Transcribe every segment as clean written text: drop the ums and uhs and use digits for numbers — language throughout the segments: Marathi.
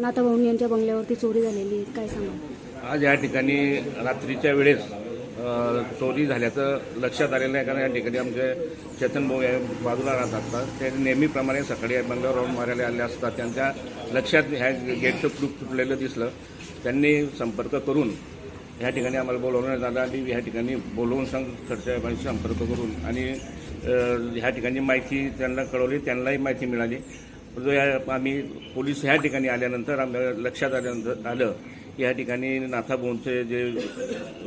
नाथाभाऊ यांच्या बंगल्यावरती चोरी झालेली आहे, काय सांगा? आज या ठिकाणी रात्रीच्या वेळेस चोरी झाल्याचं लक्षात आलेलं आहे. कारण या ठिकाणी आमचे चेतन भाऊ या बाजूला राहत असतात. ते नेहमीप्रमाणे सकाळी बंगल्यावर राऊंड मारायला आले असतात. त्यांच्या लक्षात ह्या गेटचं कुलूप तुटलेलं दिसलं. त्यांनी संपर्क करून ह्या ठिकाणी आम्हाला बोलवण्यात आलं आणि ह्या ठिकाणी बोलवून खर्चाबाई संपर्क करून आणि ह्या ठिकाणी माहिती त्यांना कळवली. त्यांनाही माहिती मिळाली. आम्ही पोलीस ह्या ठिकाणी आल्यानंतर आम्हाला लक्षात आलं की या ठिकाणी नाथाभाऊंचे जे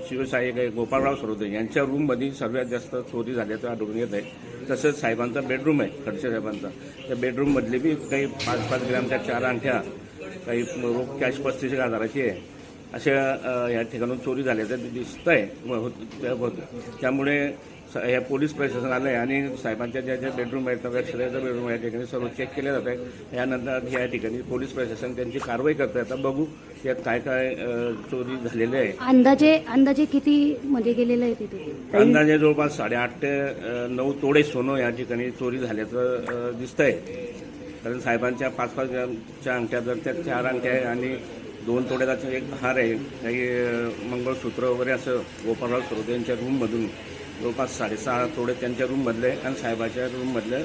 शिवसहाय्यक आहे गोपाळराव सरोदे यांच्या रूममध्ये सर्वात जास्त चोरी झाल्याचं आढळून येत आहे. तसंच साहेबांचा बेडरूम आहे, खडसे साहेबांचा. त्या बेडरूममधले बी काही 5-5 ग्रॅमच्या 4 अंगठ्या, काही रोख कॅश 35,000ची आहे, अशा या ठिकाणून चोरी झाल्याचं दिसत आहे. त्यामुळे या पोलीस प्रशासन आलं आहे आणि साहेबांच्या ज्या ज्या बेडरूम आहेत, अक्षराचं बेडरूम या ठिकाणी सर्व चेक केले जात आहे. यानंतर या ठिकाणी पोलीस प्रशासन त्यांची कारवाई करत आहे. आता बघू त्यात काय काय चोरी झालेली आहे. अंदाजे किती म्हणजे गेलेलं आहे तिथे? अंदाजे जवळपास 8.5 ते 9 तोडे सोनं या ठिकाणी चोरी झाल्याचं दिसतंय. कारण साहेबांच्या 5-5 ग्रॅमच्या अंगठ्या, तर त्या 4 अंगठ्या आहे आणि 2 तोड्याचा एक हार आहे, काही मंगळसूत्र वगैरे असं गोपाळराव सरोदे यांच्या रूममधून जवळपास 6.5 तोडे त्यांच्या रूममधले आणि साहेबाच्या रूममधले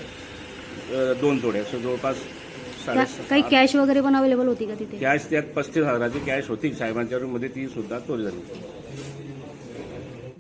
2 तोडे, असं जवळपास 6.5. काही कॅश वगैरे पण अवेलेबल होती का तिथे? कॅश त्यात 35,000ची कॅश होती साहेबांच्या रूममध्ये, ती सुद्धा चोरी झाली.